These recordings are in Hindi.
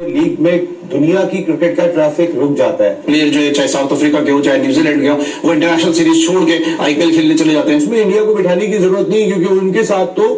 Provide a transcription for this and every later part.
लीग में दुनिया की क्रिकेट का ट्रैफिक रुक जाता है। प्लेयर जो है चाहे साउथ अफ्रीका के हो चाहे न्यूजीलैंड के हो, वो इंटरनेशनल सीरीज छोड़ के आईपीएल खेलने चले जाते हैं। इसमें इंडिया को बिठाने की जरूरत नहीं, क्योंकि उनके साथ तो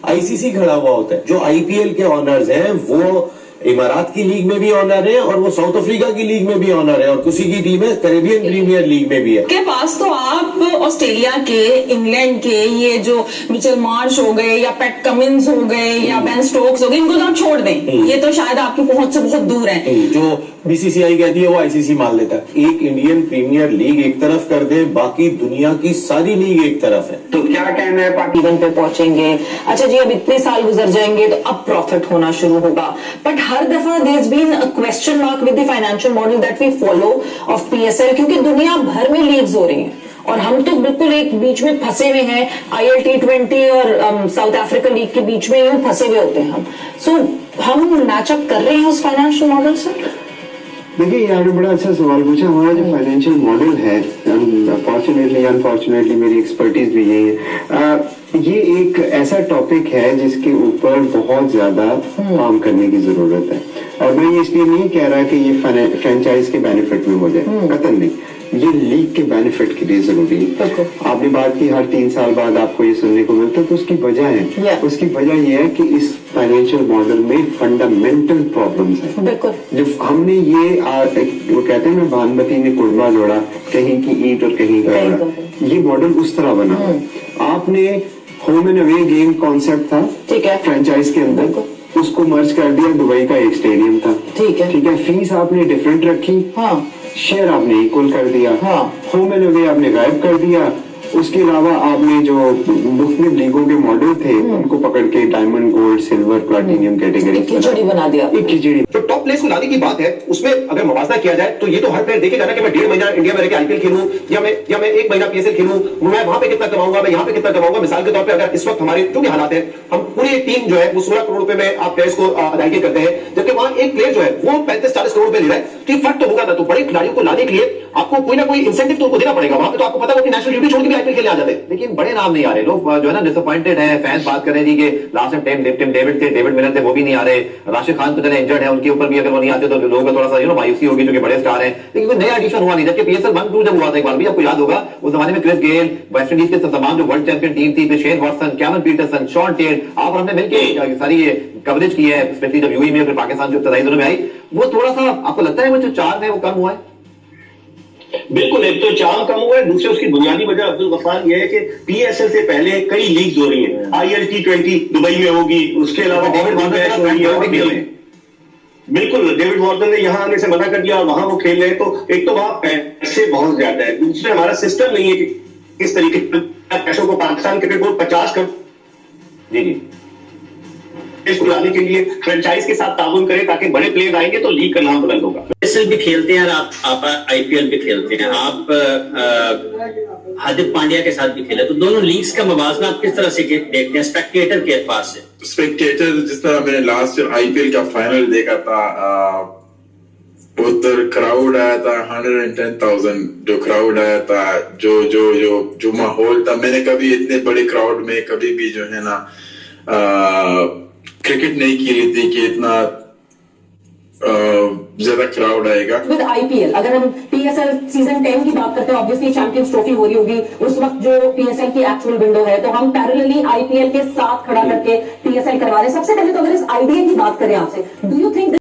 आईसीसी खड़ा हुआ होता है। जो आईपीएल के ऑनर्स हैं वो इमारात की लीग में भी ऑनर है और वो साउथ अफ्रीका की लीग में भी ऑनर है और किसी की टीम है कैरेबियन प्रीमियर लीग में भी है। के पास तो आप ऑस्ट्रेलिया के, इंग्लैंड के ये जो मिचेल मार्श हो गए या पैट कमिंस हो गए या बेन स्टोक्स हो गए, इनको तो आप छोड़ दें, ये तो शायद आपकी पहुंच से बहुत दूर है। जो बीसीसीआई कहती है वो आईसीसी मान लेता है। एक इंडियन प्रीमियर लीग एक तरफ कर दे, बाकी दुनिया की सारी लीग एक तरफ है। तो क्या कहना है पाकिस्तान पे पहुंचेंगे, अच्छा जी अब इतने साल गुजर जाएंगे तो अब प्रॉफिट होना शुरू होगा, बट हर दफा there has been a question mark with the financial model that we follow of PSL, क्योंकि दुनिया भर में लीग्स हो रही हैं और हम तो बिल्कुल एक बीच में फंसे हुए हैं। ILT20 और साउथ अफ्रीका लीग के बीच में यूं फंसे हुए होते हैं हम। सो हम मैचअप कर रहे हैं उस फाइनेंशियल मॉडल से। देखिए, ये आपने बड़ा अच्छा सवाल पूछा। हमारा जो फाइनेंशियल मॉडल है, फॉर्चुनेटली अनफॉर्चुनेटली मेरी एक्सपर्टीज भी यही है। ये एक ऐसा टॉपिक है जिसके ऊपर बहुत ज्यादा काम करने की जरूरत है और मैं ये इसलिए नहीं कह रहा कि ये फ्रेंचाइज के बेनिफिट में हो जाए, कतई नहीं, ये लीग के बेनिफिट के लिए जरूरी है। आपने बात की हर 3 साल बाद आपको ये सुनने को मिलता है, तो उसकी वजह है उसकी वजह ये है कि इस फाइनेंशियल मॉडल में फंडामेंटल प्रॉब्लम्स हैं। जो हमने ये वो कहते हैं ना, भानुमति ने कुर्बा जोड़ा, कहीं की ईंट और कहीं का जोड़ा, ये मॉडल उस तरह बना। आपने home and away game concept था, ठीक है, फ्रेंचाइज के अंदर उसको मर्ज कर दिया, दुबई का एक स्टेडियम था, ठीक है, फीस आपने डिफरेंट रखी, शेयर आपने इक्वल कर दिया, होम एंड अवे आपने गायब कर दिया। उसके अलावा आपने जो मुख्तलिफ लीगों के मॉडल थे उनको पकड़ के diamond, gold, silver, platinum category खिचड़ी बना दिया। एक खिचड़ी। जो टॉप प्लेस को लाने की बात है उसमें अगर मुवाजना किया जाए तो ये तो हर प्लेयर देखेगा ना कि मैं 1.5 महीना इंडिया में रह के आईपीएल खेलूं या मैं 1 महीना पीएसएल खेलूं, मैं वहां पे कितना कमाऊंगा, मैं यहाँ पे कितना कमाऊंगा। मिसाल के तौर पर अगर इस वक्त हमारे जो भी हालात है, हम पूरी एक टीम जो है वो 16 करोड़ रुपए में आप प्लेयर्स को अदायगी करते हैं, जबकि वहां एक प्लेयर जो है वो 35-40 करोड़ रुपए ले रहा है, तो ये फर्क तो होगा ना। तो बड़े खिलाड़ियों को लाने के लिए आपको कोई ना कोई इंसेंटिव तो उनको देना पड़ेगा। वहां पे तो आपको पता है कि नेशनल ड्यूटी छोड़ के भी आईपीएल खेलने आ जाते हैं, लेकिन बड़े नाम नहीं आ रहे। लोग जो है ना डिसअपॉइंटेड है। फैंस बात कर रहे हैं कि लास्ट टाइम टिम डेविड थे, डेविड मिलर थे, वो भी नहीं आ रहे। राशिद खान तो चले इंजर्ड है, उनके ऊपर भी अगर वो नहीं आते तो लोगों को थोड़ा सा मायूसी होगी, जो कि बड़े स्टार हैं, लेकिन कोई नया एडिशन हुआ नहीं। जबकि पीएसएल 1-2 जब हुआ था एक बार भी, आपको याद होगा, उस जमाने में क्रिस गेल, वेस्ट इंडीज के तमाम जो वर्ल्ड चैंपियन टीम थी, फिर Shane Watson, Cameron Peterson, Shaun Tait, आप और हमने मिलकर सारी कवरेज की है, स्पेशली जब यूएई में फिर पाकिस्तान जो इब्तदाई दिनों में आई, वो थोड़ा सा आपको लगता है वो जो चार्म है वो कम हुआ है? बिल्कुल, एक तो चार्म कम हुआ है, दूसरे उसकी बुनियादी वजह अब्दुल गफ्फार ये है कि पीएसएल से पहले कई लीग्स हो रही हैं। ILT20 दुबई में होगी, उसके अलावा बिल्कुल डेविड वार्नर ने यहाँ आने से मना कर दिया और वहां वो खेल रहे हैं। तो एक तो वहां पैसे बहुत ज्यादा है, दूसरे हमारा सिस्टम नहीं है कि किस तरीके से पैसों को पाकिस्तान क्रिकेट बोर्ड 50 करोड़ जी इसको लाने के लिए फ्रेंचाइज के साथ ताउन करे ताकि बड़े प्लेयर आएंगे तो लीग का नाम बुलंद होगा। पीएसएल भी खेलते हैं और आप आईपीएल भी खेलते हैं, आप हार्दिक पांड्या के साथ भी खेले, तो दोनों लीग्स का मवाजना आप किस तरह से देखते हैं स्पेक्टेटर के एतबार से? स्पेक्टेटर जिस तरह मैंने लास्ट आईपीएल का फाइनल देखा था, उधर क्राउड आया था 110,000 जो क्राउड आया था, जो माहौल था, मैंने कभी इतने बड़े क्राउड में कभी भी जो है ना क्रिकेट नहीं खेली थी कि इतना ज्यादा क्राउड आएगा। विद आईपीएल अगर हम पीएसएल सीजन 10 की बात करते हैं, ऑब्वियसली चैंपियंस ट्रॉफी हो रही होगी उस वक्त जो पीएसएल की एक्चुअल विंडो है, तो हम पैरेलली आईपीएल के साथ खड़ा करके पीएसएल करवा रहे हैं। सबसे पहले तो अगर इस आइडिया की बात करें आपसे, डू यू थिंक